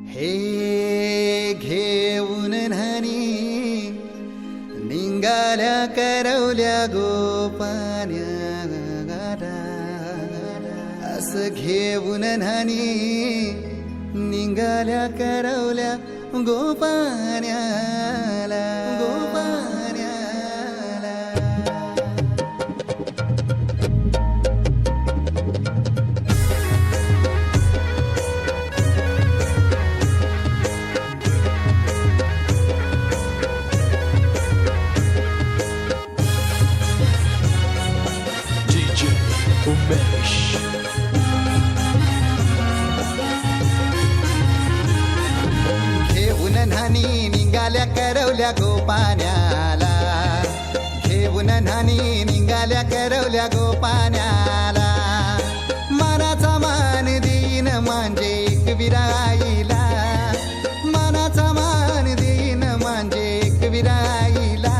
हे घेऊन न्हाणी निंगाल्या करवल्या गोपान्या असं घेऊन न्हाणी निंगाल्या करवल्या गोपान्याला DJ Umesh. घेऊन न्हाणी निघाल्या करवल्या गोपान्याला घेऊन न्हाणी निघाल्या करवल्या गोपान्याला मानाचा मान देईन म्हणजे एक विराईला मानाचा मान देईन म्हणजे एक विराईला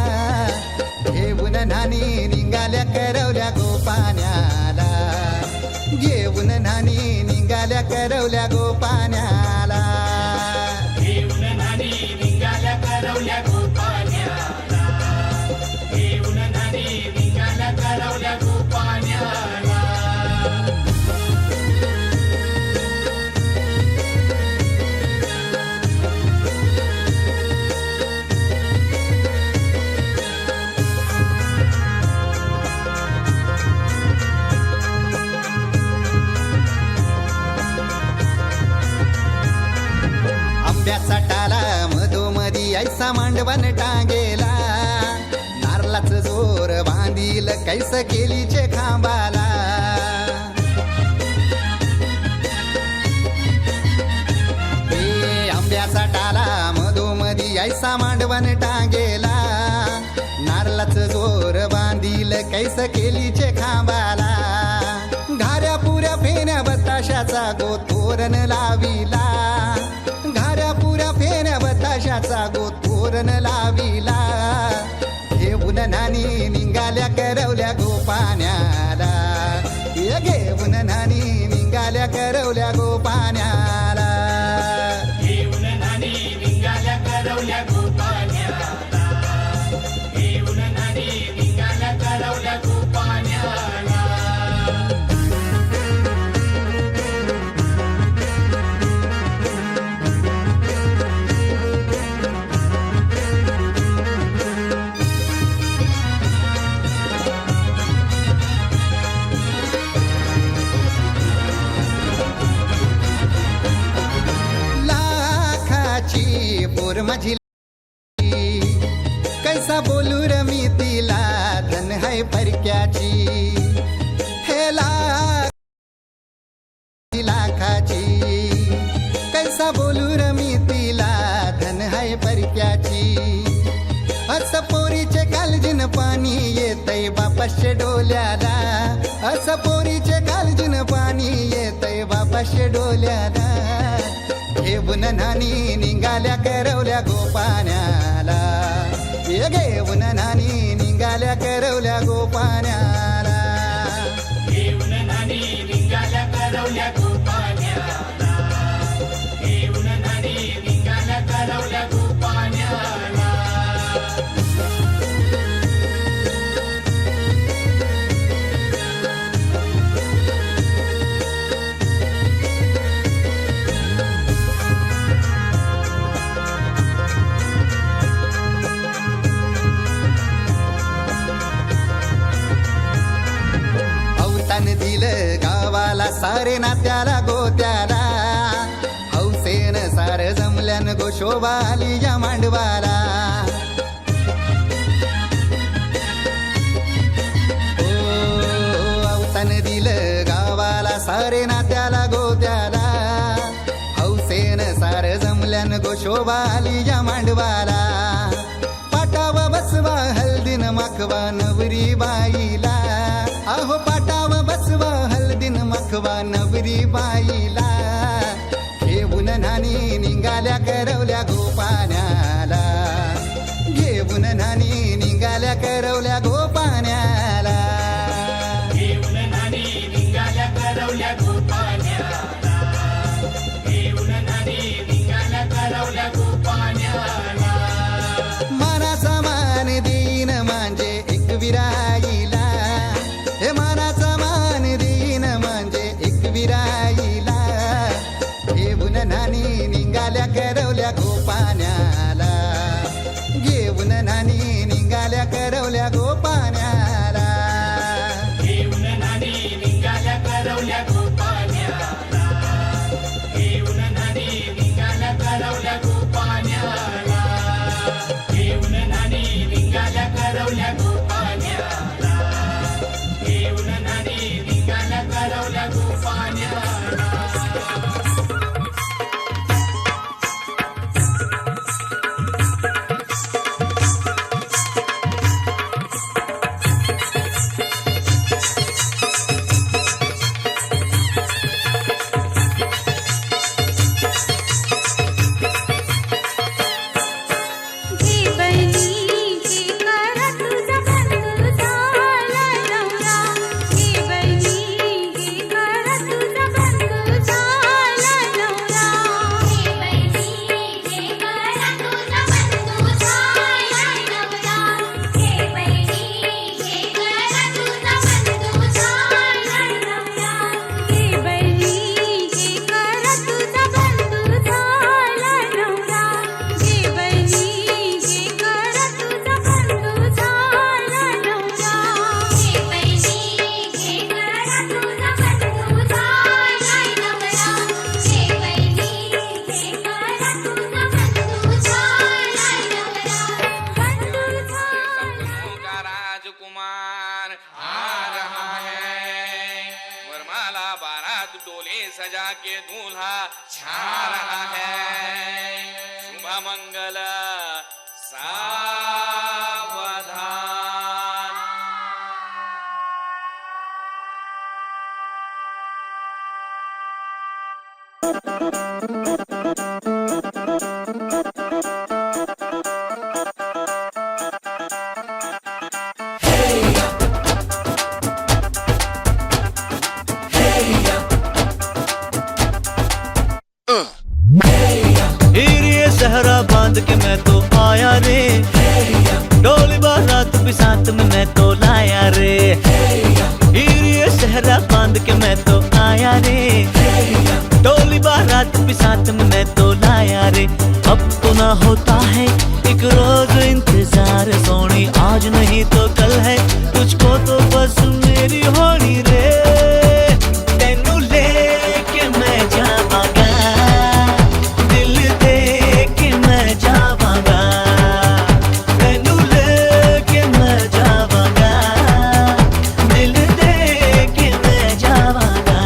घेऊन न्हाणी निघाल्या करवल्या गोपान्याला घेऊन न्हाणी निघाल्या करवल्या गोपान्याला घेऊन न्हाणी निघाल्या करवल्या गोपान्याला घेऊन न्हाणी निघाल्या करवल्या गोपान्याला आंब्याचा टाला मधोमधी ऐसा मांडवण टांगेला नारळाच जोर बांधील कैस केलीचे खांबाला हे आंब्याचा टाला मधोमधी ऐसा मांडवण टांगेला नारळाच जोर बांधील कैस केलीचे खांबाला घाऱ्या पुऱ्या फेण्या बताशाचा गोतोरण लाविला घाऱ्या पुऱ्या फेण्या बताशाचा गोतोरण लाविला घेऊन न्हाणी निघाल्या करवल्या गोपान्याला घेऊन न्हाणी निघाल्या करवल्या गोपान्याला घेऊन न्हाणी निघाल्या करवल्या गोपान्याला घेऊन न्हाणी निघाल्या करवल्या गोपान्याला लाखाची पोर माझी कैसा बोलू र मी तिला धन है परक्याची हे लाखाची कैसा बोलू र मी तिला धन है परक्याची असं पोरीचे कालजीन पाणी येतय बापाशे डोल्याला असं पोरीचे कालजीन पाणी येतय बापाशे डोल्याला घेऊन न्हाणी निघाल्या करवल्या गोपान्याला घेऊन न्हाणी निघाल्या करवल्या गोपान्याला घेऊन न्हाणी निघाल्या करवल्या गोपान्याला घेऊन न्हाणी निघाल्या करवल्या गोपान्याला अवतान दिलं गावाला सारे नात्याला गोत्याला हौसेन सार जमल्यान गोशोबा आली या मांडवाला अवतान दिलं गावाला सारे नात्याला गोत्याला हौसेन सार जमल्यान गोशोबा आली या मांडवाला पाटावा बसवा हल्दीन माखवा नवरी बाईला अहो पाटावा बसवा हल्दीन माखवा नवरी बाईला घेऊन न्हाणी निघाल्या करवल्या गोपान्याला घेऊन न्हाणी निघाल्या करवल्या गोपान्याला घेऊन न्हाणी निघाल्या करवल्या गोपान्याला घेऊन न्हाणी निघाल्या करवल्या गोपाण्याला घेऊन नानी निघाल्या करवल्या गोपाण्याला घेऊन नानी निघाल्या करवल्या गोपाण्याला घेऊन नानी निघाल्या करवल्या गोपाण्याला घेऊन नानी निघाल्या करवल्या गोपाण्याला घेऊन नानी निघाल्या करवल्या गोपाण्याला राजकुमार आ रहा है वरमाला बारात डोले सजा के दूल्हा छा रहा है शुभ मंगल सावधान हीरे सहरा बांध के मैं तो आया रे डोली बारात भी साथ में मैं तो लाया रे हीरे सहरा बांध के मैं तो आया रे डोली बारात भी साथ में मैं तो लाया रे अब तो ना होता है एक रोज इंतजार सोनी आज नहीं तो कल है तुझको तो बस मेरी होनी रे तेनू लेके मैं जावांगा दिल दे के मैं जावांगा तेनू लेके मैं जावांगा दिल दे के मैं जावांगा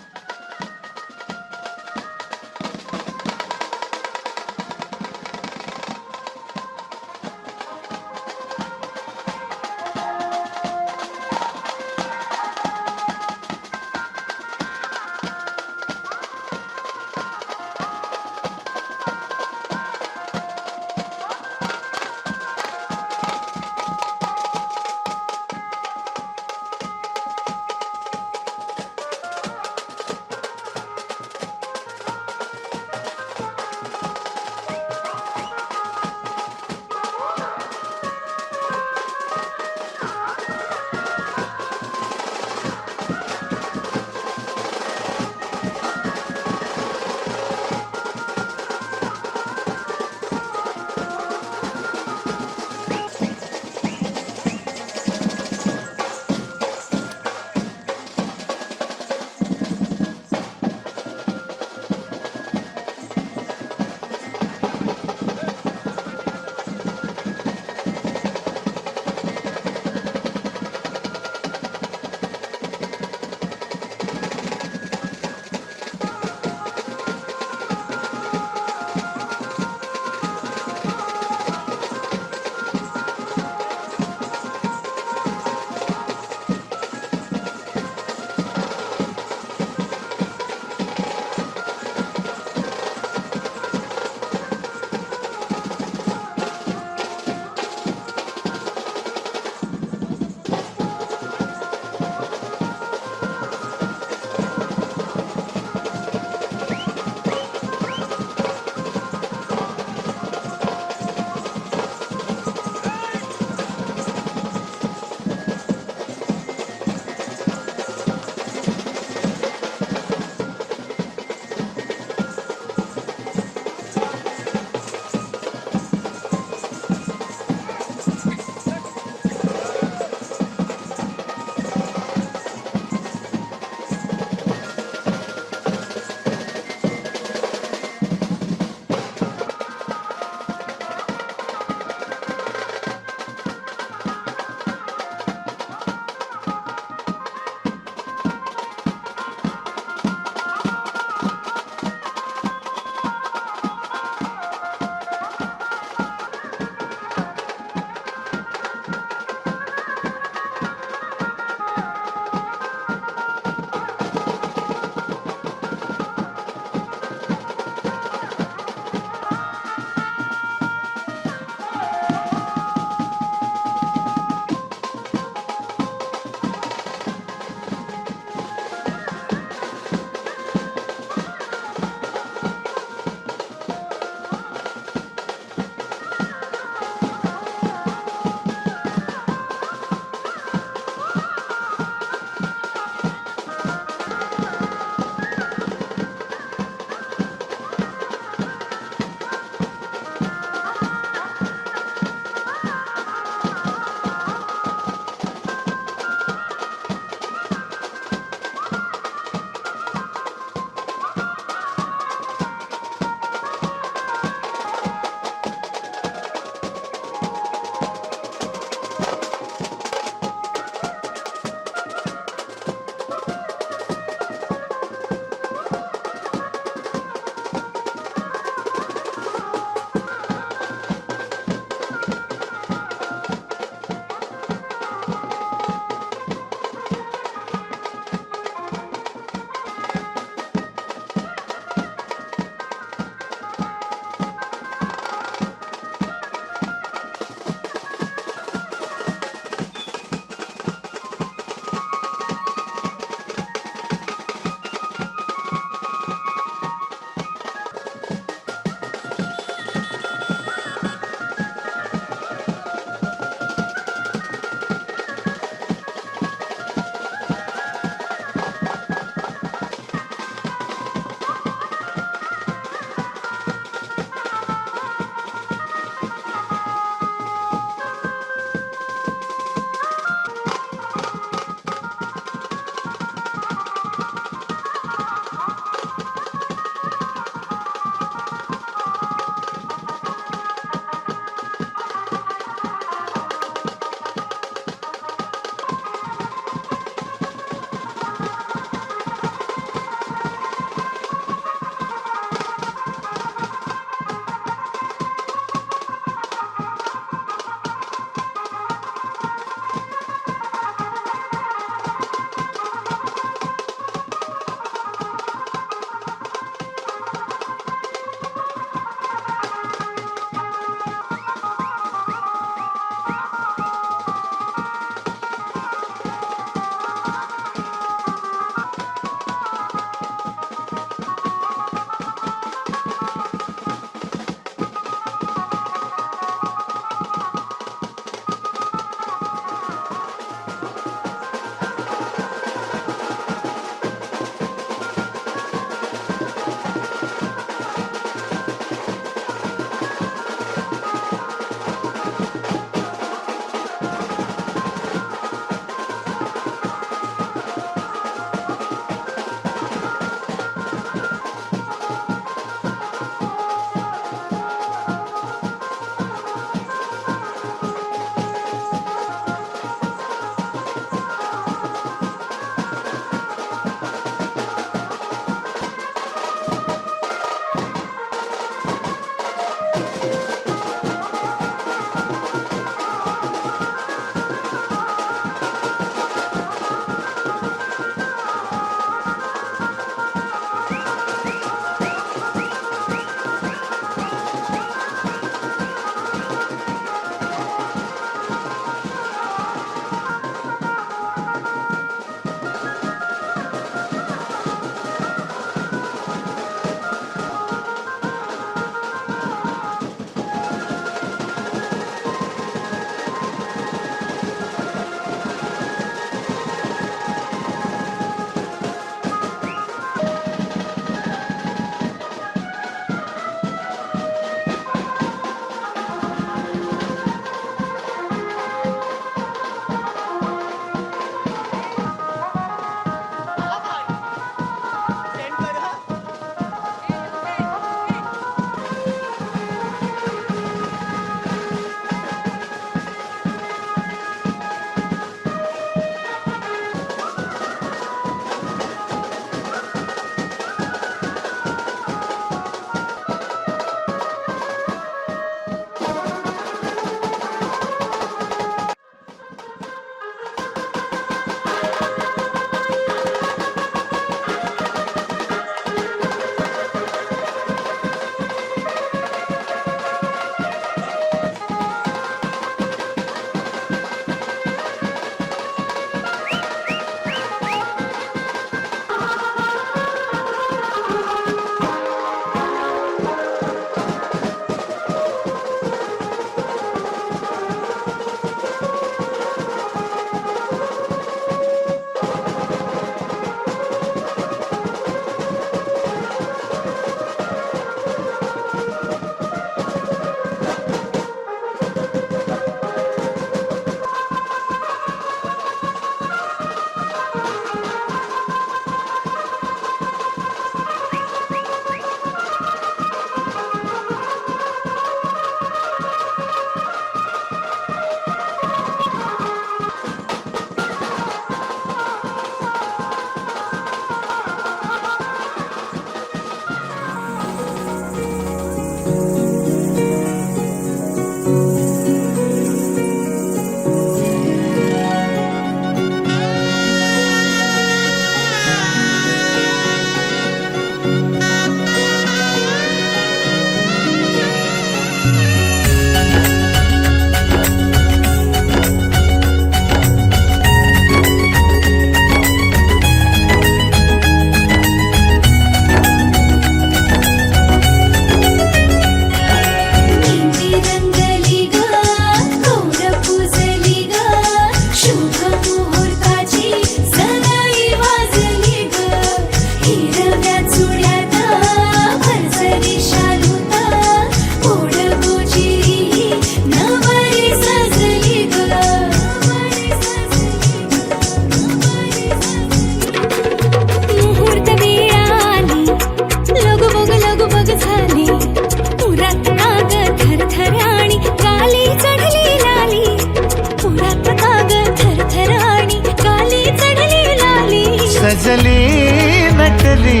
लाजली नटली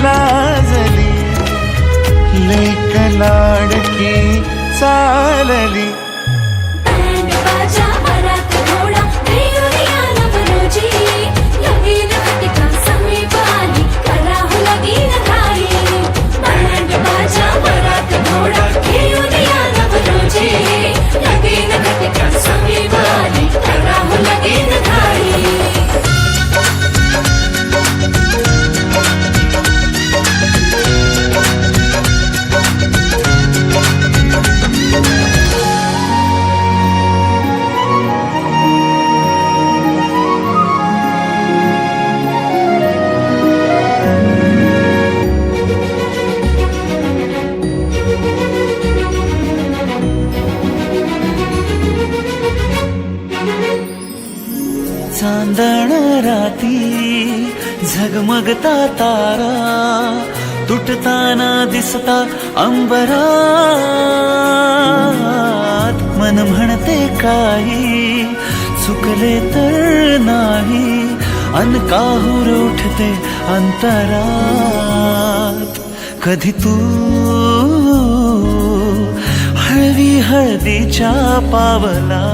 लाजली लेक लाडकी चालली बँड बाजा वरात घोडा देऊया नवरोजी लगीन घटिका समीपाली करा हो लगीन घाई बँड बाजा वरात घोडा देऊया नवरोजी लगीन घटिका समीपाली करा हो लगीन घाई चांदण राती झगमगता तारा तुटताना दिसता अंबरात मन म्हणते काही चुकले तर नाही अन काहूर उठते अंतरात कधी तू हळवी हळदीच्या पावला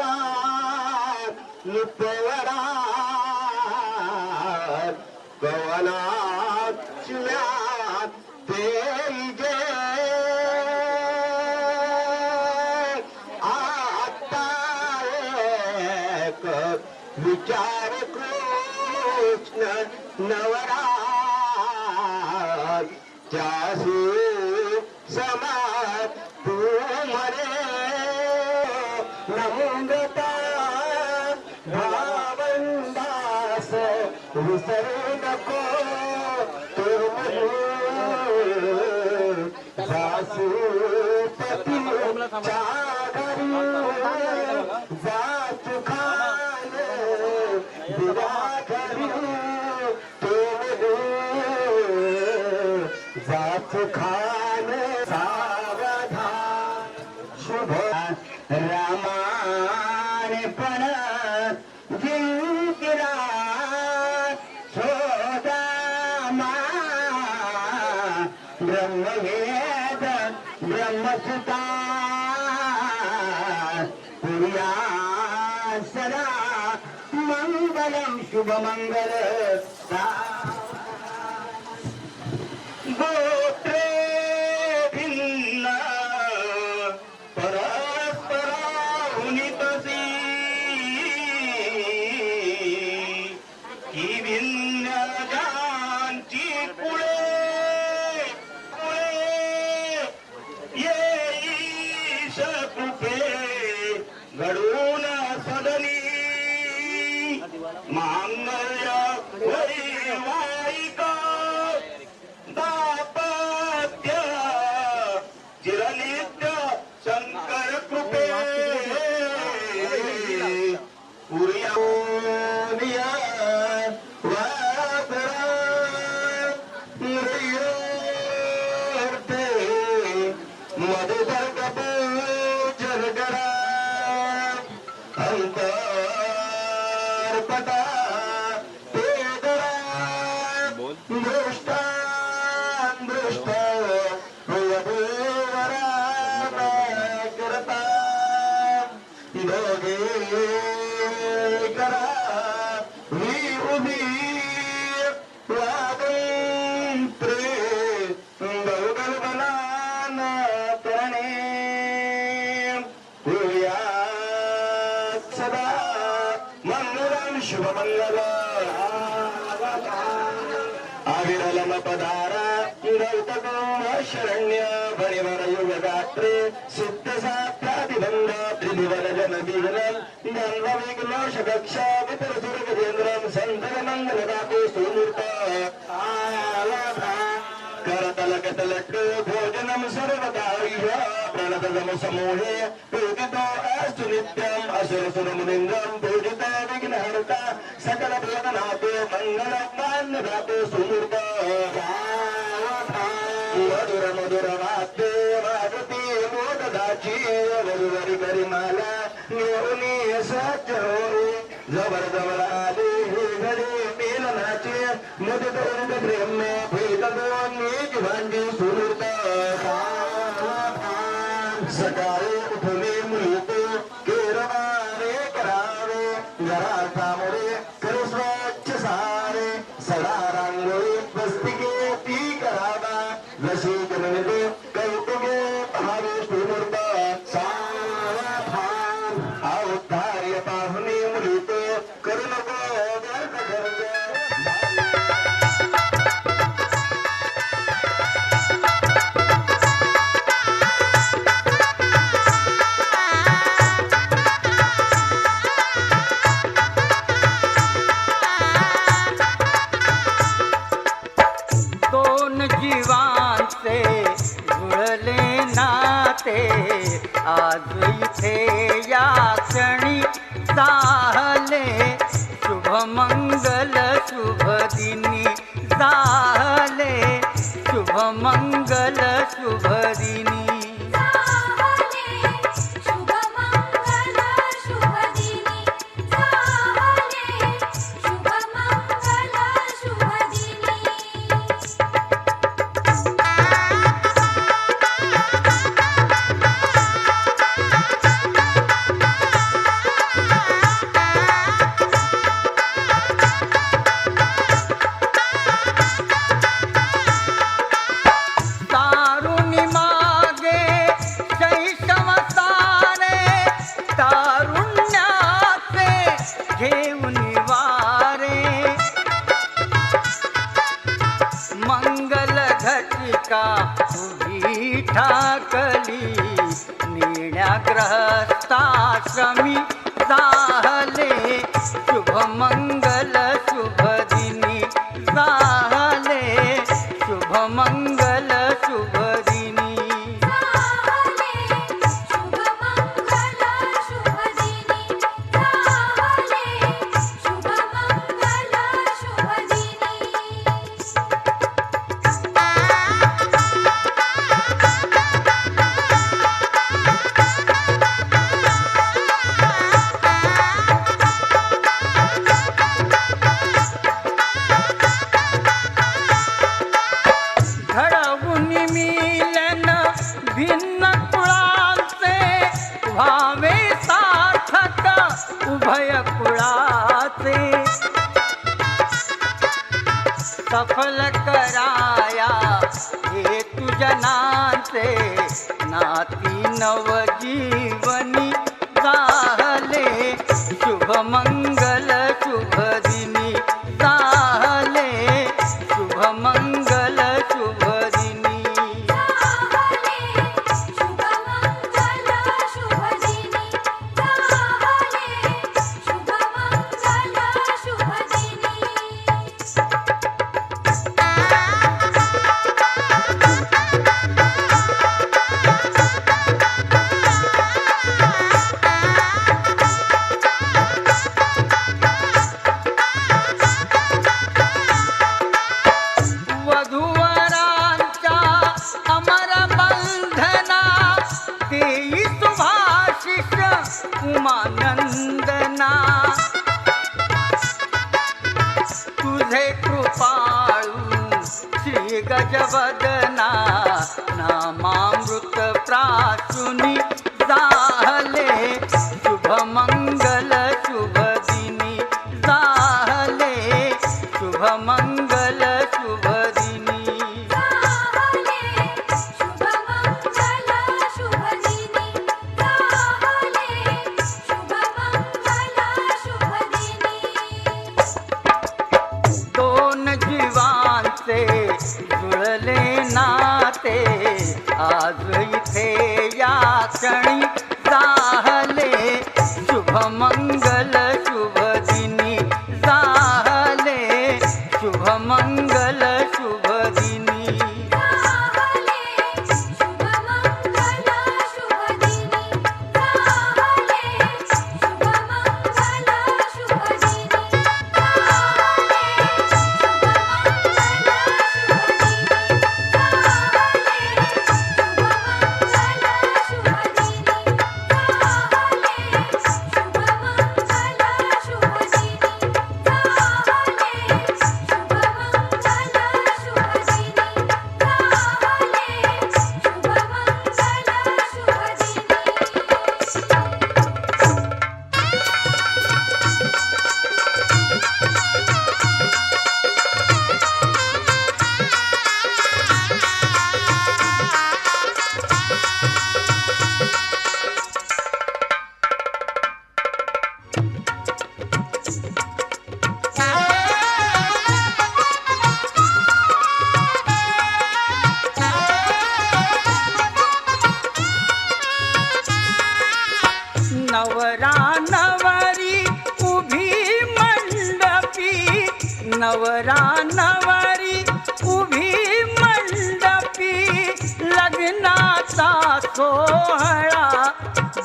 सबनावरात लुटवरात गवनात चिम्यात तेलगे आता एक विचार कृष्ण नवरात त्यासी समात तू मरे नम्रता भावंदास विसरू नको तू जासू पती चागरी जात खान विरागरी तू जात खान सावधान शुभ रामाने पण जिंकिरा सोदामा ब्रह्मवेद ब्रह्मसुता पुर्या सदा मंगलम शुभमंगल गोत्रे भिन्न ही भिन्न जानची कुळे येईश कृपे घडून सदनी मांगल्य वैवाहिक दापत्य चिरनित्य शंकर कृपे पुर्या शुभमंगल आविरलम पदारा गौतम शरण्य परिवर युग गात्रे सिद्ध सात्यादिबंध त्रिदिवन जन विघ्न धन्व विघ्न शगक्षा विपर सुर गजेंद्रम संतर मंगल दाते सुमूर्त आला लड्डू भोजनम सर्वदाह्य प्रणतम समूहे पूजितो अस्तु नित्यम असुरसुरमुनिन्द्रं पूजितो विघ्नहर्ता सकल प्रदनातो मंगलमान्य धातो सुमूर्त मधुर मधुर वाद्य वाजती मोददाची वरुवरी करिमाला निवनी सज्ज होई जबर जबर आली ही घडी मिलनाची मुदित उंद प्रेम में भेद दोन्ही जीवांची सुमूर्त सकाळी उठले मुलीतो केरवारे करावे घरार्थामुळे करे स्वच्छ सारे सडा रांगोळी वस्तिके ती करावा जशी गणिते कौतुके पहावे सुमूर्त सावधान अवधार्य पाहुणे मुलीतो करू नको व्यर्थ खर्च दोन जीवांचे जुळले नाते आज इथे या क्षणी झाले शुभमंगल शुभ दिनी झाले शुभमंगल शुभ दिनी शुभमंगल शुभदिनी शुभमंगल शुभदिनी तारुणी मागे शैशव सारे तारुण्याचे घेऊन वारे मंगल घटिका उभी ठाकली निण्याग्रहस्ताश्रमी झाले शुभमंगल शुभ दिनी झाले शुभमंगल शुभ दिनी शुभमंगल शुभदिनी शुभमंगल शुभदिनी घडवून मिलन भिन्न कुळाचे व्हावे सार्थक उभय कुळाचे सफल कराया हे तुजनाचे नाती नवजीवनी झाले शुभमंगल शुभ दिनी झाले शुभमंगल शुभ दिनी शुभमंगल शुभदिनी शुभमंगल शुभदिनी वधूवरांच्या अमर बंधना देई सुभाशिष उमानंदना तुझे कृपाळू श्री गजवदना नामामृत प्राशुनी झाले शुभमंगल शुभ दिनी झाले शुभमंगल शुभ दिनी शुभमंगल शुभदिनी शुभमंगल शुभदिनी दोन जीवांचे जुळले नाते आज इथे या क्षणी झाले शुभमंगल शुभ दिनी झाले शुभमंगल शुभ दिनी नवरी उभी मंडपी लग्नाचा सोहळा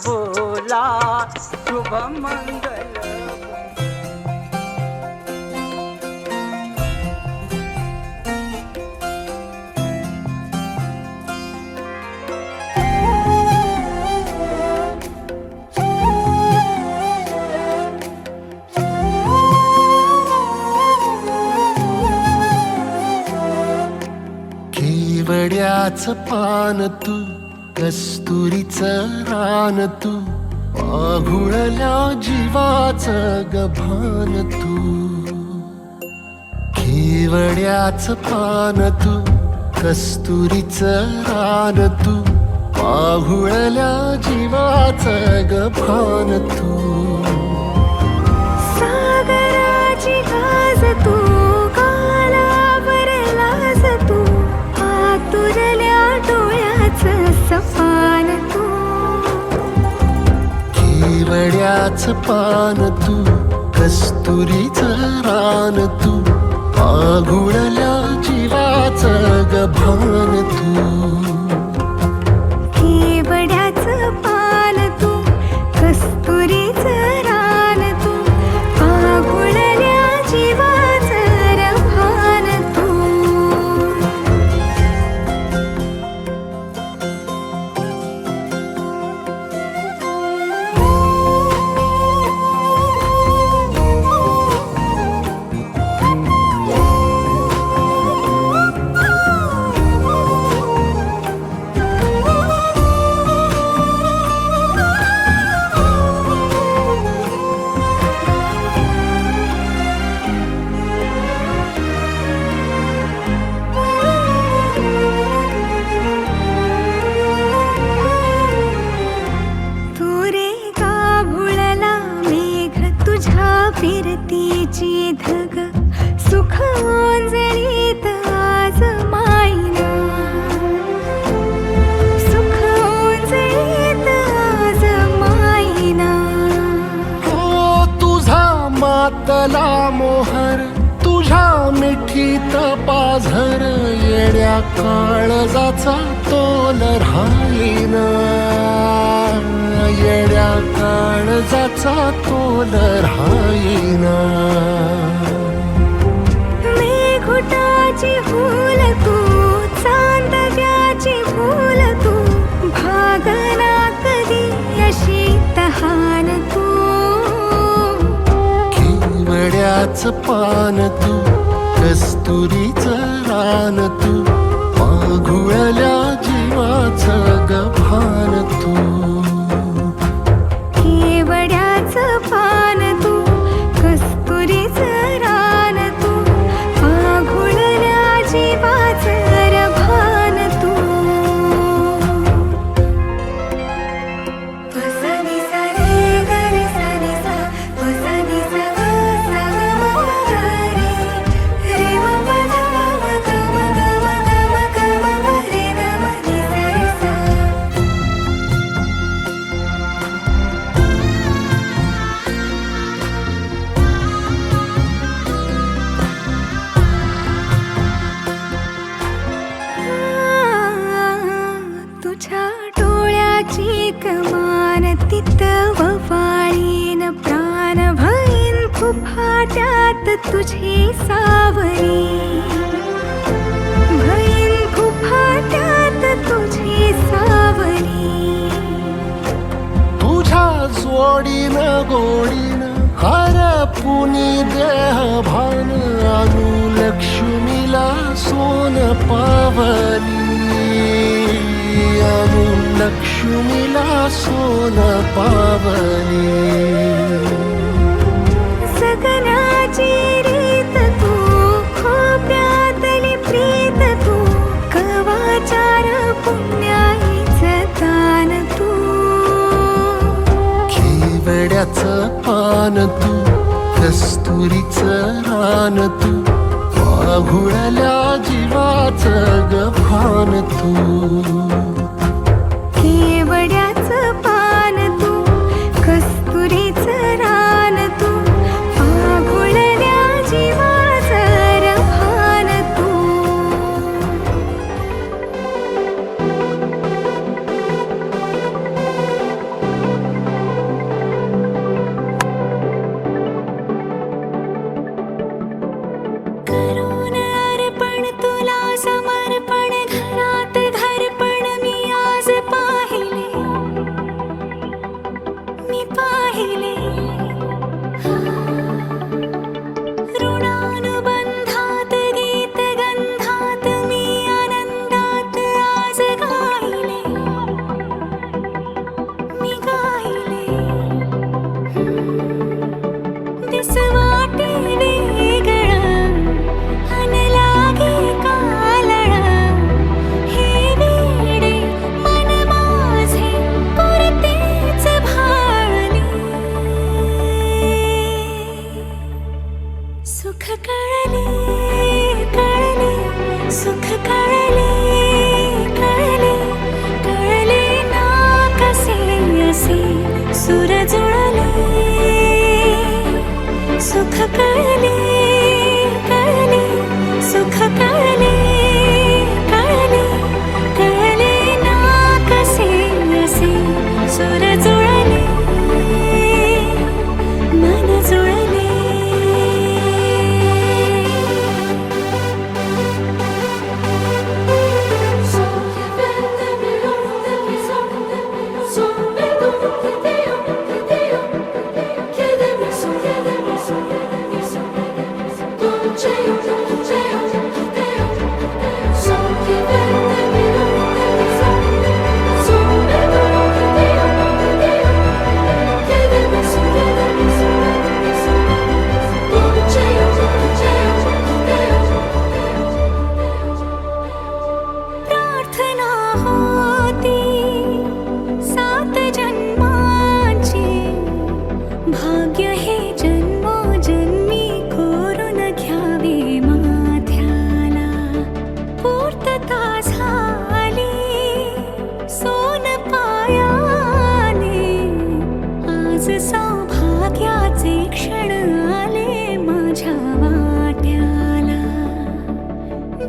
बोला शुभ मंगल. केवड्याच पान तू कस्तुरीचं रान तू पाघुळल्या जीवाचं गभान तू. केवड्याच पान तू कस्तुरीचं रान तू पाघुळल्या जीवाचं गभान तू. सागराची गाज तू गालावर लाज तू आतुरल्या डोळ्याचं सपान तू. केवड्याच पान तू कस्तुरीचं रान तू पाघुळल्या जीवाचं गभान तू. केवड्याचं पान तू कस्तुरीचं रान तू पागुळल्या जीवाचं रभान तू. फिरतीची धग सुख ओंजळीत आज मायना. सुख ओंजळीत आज मायना. हो तुझा मातला मोहर तुझ्या मिठीत पाझर येड्या काळजाचा तोल राहीना. येड्या काळजाचा तोल राहीना. मेघुटाची फूल तू चांदव्याची फूल तू भागना कधी अशी तहान तू. केवड्याच पान तू कस्तुरीचं रान तू पाघुळल्या जीवाचं गभान तू. केवड्याचं पान तू कस्तुरीचं रान तू पाघुळल्या जीवाचं रभान तू. वसनी सा रे ग रे सा रे सा वसनी सा ग सा ग म ग रे रे म प ध म ग म ग म ग म ग म म रे ग म नि सा रे सा. तुझ्या डोळ्याची कमान तिथं ववाळीन प्राण भईन फुफाट्यात तुझी सावरी. भईन फुफाट्यात तुझी सावरी. तुझ्या जोडीन गोडीन हरपुनी देह भान अनुलक्ष्मीला सोन पावली. अनुलक्ष्मीला सोन पावली. सगनाची रीत तू खोप्यातली प्रीत तू कवाचार पुण्याईचं दान तू. केवड्याचं पान तू कस्तुरीचं रान तू पाघुळल्या जीवाचं गभान तू. केवड्याचं पान तू कस्तुरीचं रान तू पाघुळल्या जीवाचं रभान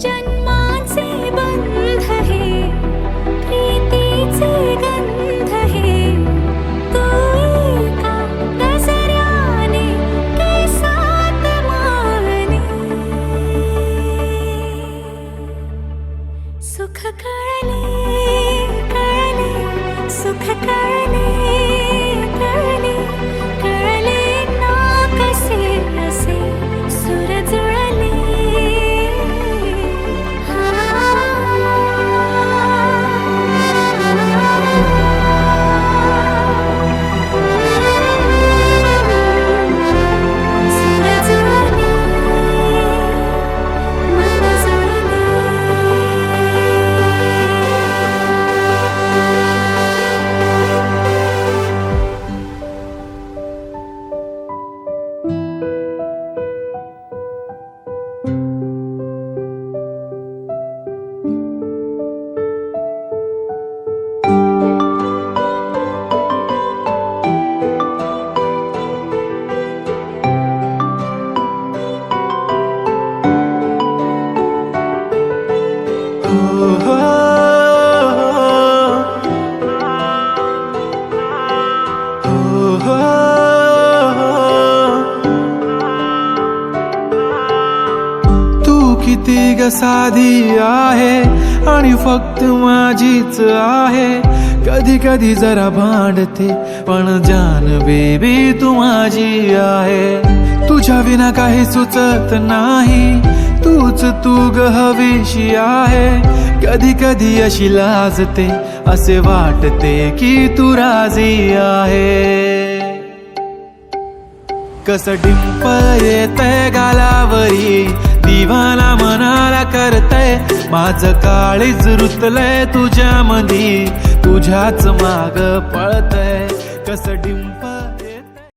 जन्माचे बंध हे प्रीतीचे गंध हे तू एका नजऱ्याने केसात माने सुख कळले कळले सुख कळले कळले कळले ना कसे असे सुर जुळले सुर जुळले मन जुळले तू किती ग साधी आहे आणि फक्त माझीच आहे कधी कधी जरा भांडते पण जान बेबी तू माझी आहे तुझ्या विना काही सुचत नाही तूच तू ग हवीशी आहे कधी कधी अशी लाजते असे वाटते की तू राजी आहे कस डिंपल येतय गालावरी दिवाना मनाला करतय माझं काळीज रुतलंय तुझ्या मधी तुझ्याच माग पळतय कस डिंपल